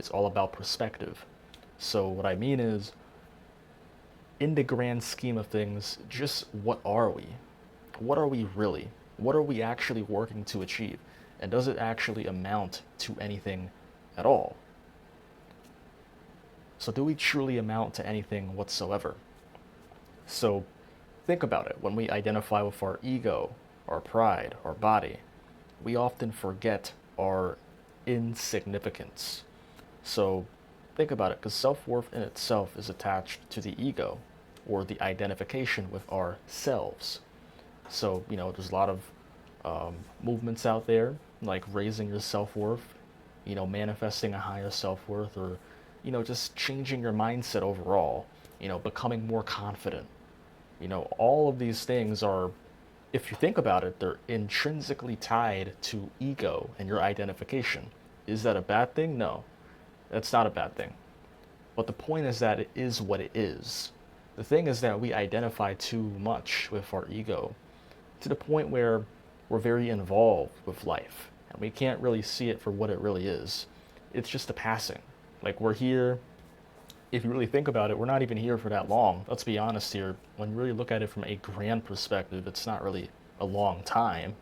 It's all about perspective. So what I mean is, in the grand scheme of things, just what are we? What are we really? What are we actually working to achieve? And does it actually amount to anything at all? So do we truly amount to anything whatsoever? So think about it. When we identify with our ego, our pride, our body, we often forget our insignificance. So think about it, because self-worth in itself is attached to the ego, or the identification with ourselves. So, there's a lot of movements out there, like raising your self-worth, manifesting a higher self-worth, or, just changing your mindset overall, becoming more confident. All of these things are, if you think about it, they're intrinsically tied to ego and your identification. Is that a bad thing? No, that's not a bad thing. But the point is that it is what it is. The thing is that we identify too much with our ego to the point where we're very involved with life and we can't really see it for what it really is. It's just a passing. Like, we're here, if you really think about it, we're not even here for that long. Let's be honest here. When you really look at it from a grand perspective, it's not really a long time.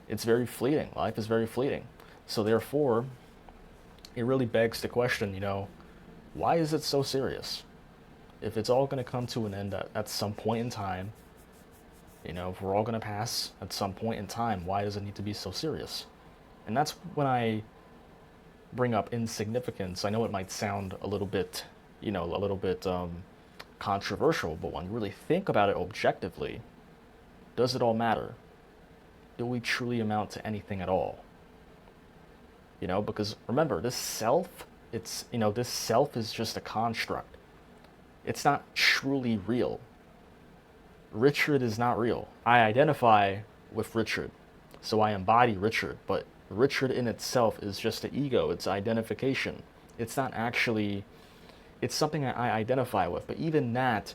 It's very fleeting. Life is very fleeting. So therefore, it really begs the question, why is it so serious? If it's all going to come to an end at some point in time, if we're all going to pass at some point in time, why does it need to be so serious? And that's when I bring up insignificance. I know it might sound a little bit, controversial, but when you really think about it objectively, does it all matter? Do we truly amount to anything at all? Because remember, this self, this self is just a construct. It's not truly real. Richard is not real. I identify with Richard, so I embody Richard, but Richard in itself is just an ego. It's identification. It's not actually, it's something that I identify with, but even that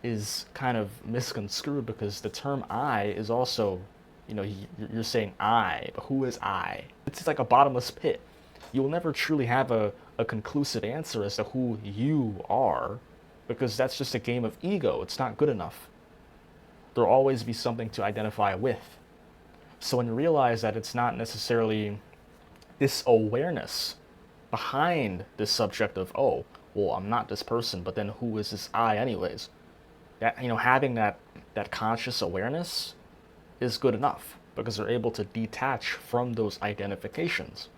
is kind of misconstrued because the term I is also, you're saying I, but who is I? It's just like a bottomless pit. You will never truly have a conclusive answer as to who you are, because that's just a game of ego. It's not good enough. There'll always be something to identify with. So when you realize that it's not necessarily this awareness behind this subject of, oh, well, I'm not this person, but then who is this I anyways? That, having that conscious awareness is good enough because they're able to detach from those identifications.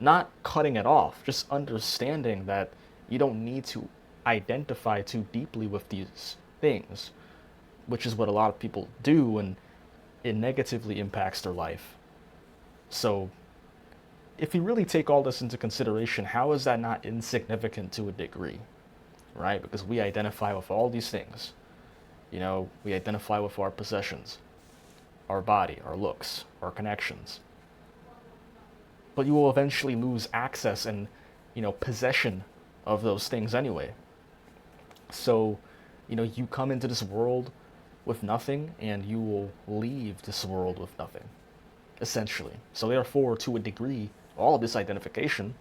Not cutting it off, just understanding that you don't need to identify too deeply with these things, which is what a lot of people do, and it negatively impacts their life. So if you really take all this into consideration, how is that not insignificant to a degree, right? Because we identify with all these things. We identify with our possessions, our body, our looks, our connections. But you will eventually lose access and, possession of those things anyway. So, you come into this world with nothing and you will leave this world with nothing, essentially. So therefore, to a degree, all of this identification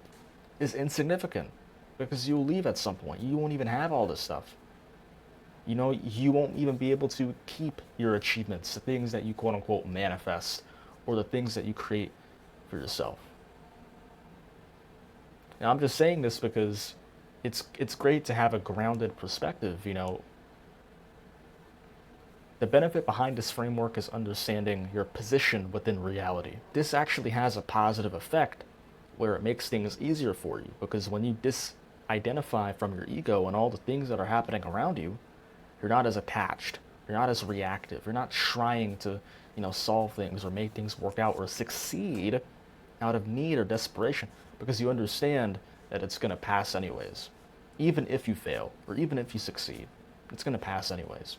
is insignificant because you'll leave at some point. You won't even have all this stuff. You won't even be able to keep your achievements, the things that you quote unquote manifest, or the things that you create for yourself. Now, I'm just saying this because it's great to have a grounded perspective. The benefit behind this framework is understanding your position within reality. This actually has a positive effect where it makes things easier for you, because when you disidentify from your ego and all the things that are happening around you, you're not as attached, you're not as reactive, you're not trying to, solve things or make things work out or succeed out of need or desperation, because you understand that it's going to pass anyways. Even if you fail or even if you succeed, it's going to pass anyways.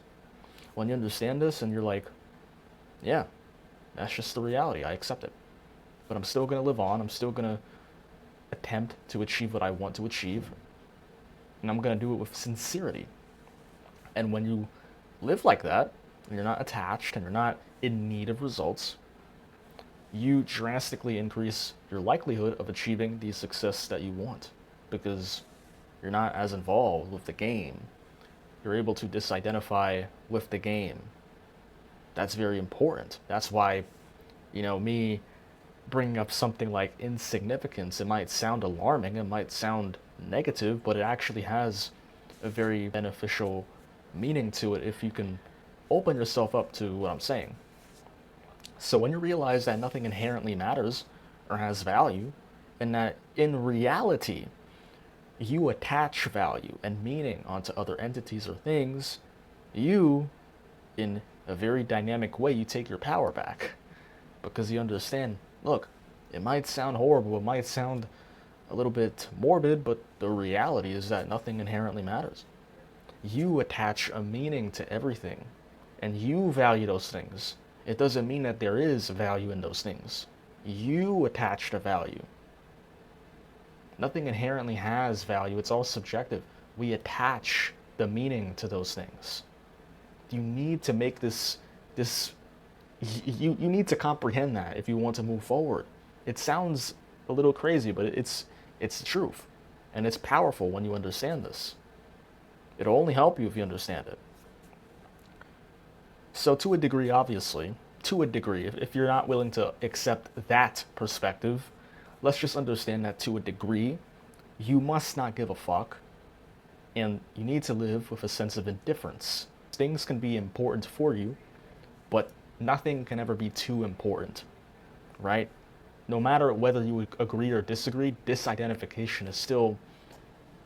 When you understand this and you're like, yeah, that's just the reality, I accept it. But I'm still going to live on, I'm still going to attempt to achieve what I want to achieve, and I'm going to do it with sincerity. And when you live like that, and you're not attached and you're not in need of results, you drastically increase your likelihood of achieving the success that you want. because you're not as involved with the game. You're able to disidentify with the game. That's very important. That's why, me bringing up something like insignificance, it might sound alarming, it might sound negative, but it actually has a very beneficial meaning to it if you can open yourself up to what I'm saying. So when you realize that nothing inherently matters or has value, and that in reality, you attach value and meaning onto other entities or things, you, in a very dynamic way, you take your power back. Because you understand, look, it might sound horrible, it might sound a little bit morbid, but the reality is that nothing inherently matters. You attach a meaning to everything, and you value those things. It doesn't mean that there is value in those things. You attach the value. Nothing inherently has value, it's all subjective. We attach the meaning to those things. You need to make you need to comprehend that if you want to move forward. It sounds a little crazy, but it's the truth. And it's powerful when you understand this. It'll only help you if you understand it. So to a degree, obviously, if you're not willing to accept that perspective, let's just understand that to a degree, you must not give a fuck, and you need to live with a sense of indifference. Things can be important for you, but nothing can ever be too important, right? No matter whether you agree or disagree, disidentification is still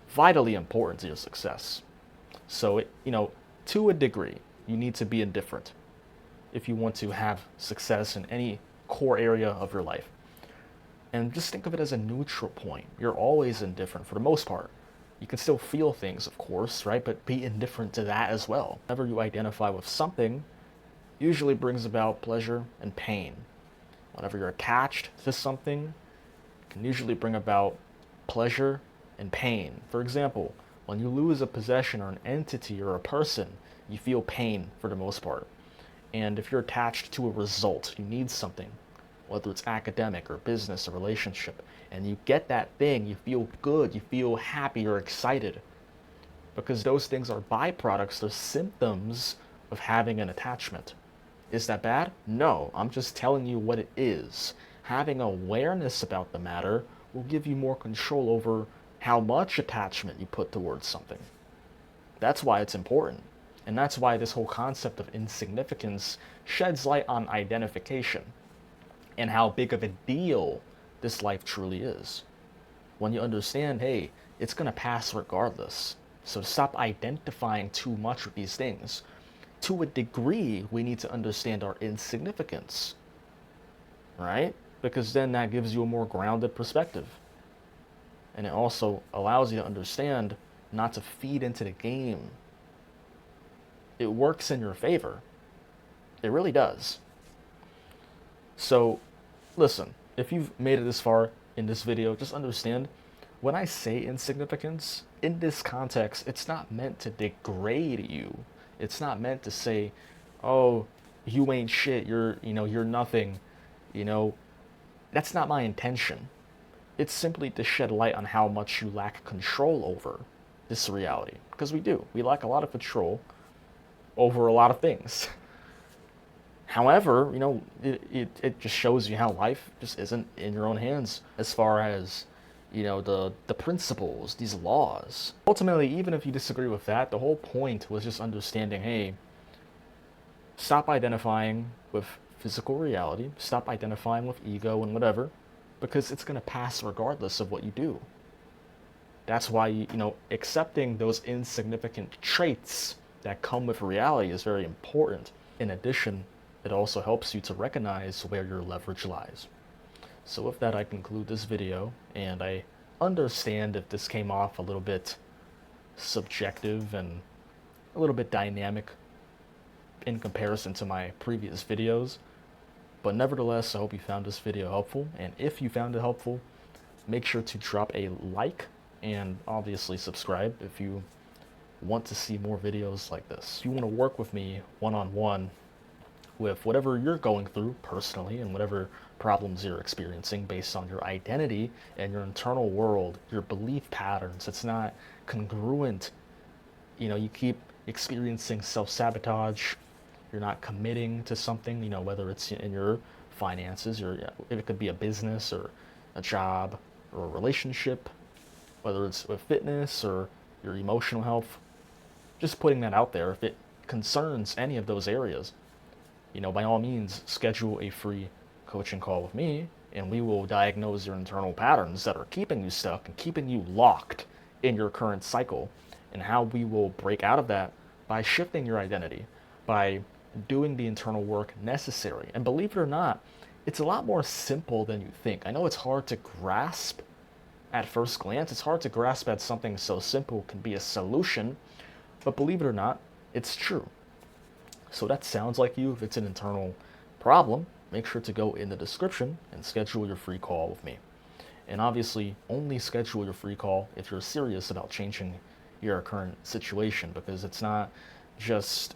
vitally important to your success. So, to a degree, you need to be indifferent if you want to have success in any core area of your life. And just think of it as a neutral point. You're always indifferent for the most part. You can still feel things, of course, right? But be indifferent to that as well. Whenever you identify with something, usually brings about pleasure and pain. Whenever you're attached to something, it can usually bring about pleasure and pain. For example, when you lose a possession or an entity or a person, you feel pain for the most part. And if you're attached to a result, you need something, whether it's academic or business or relationship, and you get that thing, you feel good, you feel happy, you're excited. Because those things are byproducts, they're symptoms of having an attachment. Is that bad? No, I'm just telling you what it is. Having awareness about the matter will give you more control over how much attachment you put towards something. That's why it's important. And that's why this whole concept of insignificance sheds light on identification and how big of a deal this life truly is. When you understand, hey, it's going to pass regardless. So stop identifying too much with these things. To a degree, we need to understand our insignificance, right? Because then that gives you a more grounded perspective. And it also allows you to understand not to feed into the game. It works in your favor. It really does. So, listen, if you've made it this far in this video, just understand, when I say insignificance, in this context, it's not meant to degrade you. It's not meant to say, oh, you ain't shit, you're nothing. That's not my intention. It's simply to shed light on how much you lack control over this reality. Because we do. We lack a lot of control over a lot of things. However, it just shows you how life just isn't in your own hands as far as, the principles, these laws. Ultimately, even if you disagree with that, the whole point was just understanding, hey, stop identifying with physical reality, stop identifying with ego and whatever, because it's going to pass regardless of what you do. That's why, accepting those insignificant traits that come with reality is very important. In addition, it also helps you to recognize where your leverage lies. So with that, I conclude this video, and I understand if this came off a little bit subjective and a little bit dynamic in comparison to my previous videos. But nevertheless, I hope you found this video helpful, and if you found it helpful, make sure to drop a like and obviously subscribe if you want to see more videos like this. If you want to work with me one-on-one with whatever you're going through personally and whatever problems you're experiencing based on your identity and your internal world, your belief patterns. It's not congruent. You keep experiencing self-sabotage. You're not committing to something, whether it's in your finances, or if it could be a business or a job or a relationship, whether it's with fitness or your emotional health. Just putting that out there. If it concerns any of those areas, by all means, schedule a free coaching call with me, and we will diagnose your internal patterns that are keeping you stuck and keeping you locked in your current cycle, and how we will break out of that by shifting your identity, by doing the internal work necessary. And believe it or not, it's a lot more simple than you think. I know it's hard to grasp at first glance. It's hard to grasp that something so simple can be a solution, but believe it or not, it's true. So that sounds like you. If it's an internal problem, make sure to go in the description and schedule your free call with me. And obviously, only schedule your free call if you're serious about changing your current situation, because it's not just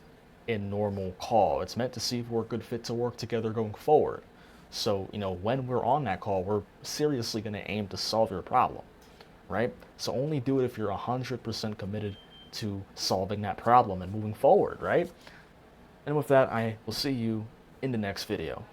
a normal call. It's meant to see if we're a good fit to work together going forward. So, when we're on that call, we're seriously going to aim to solve your problem, right? So only do it if you're 100% committed to solving that problem and moving forward, right? And with that, I will see you in the next video.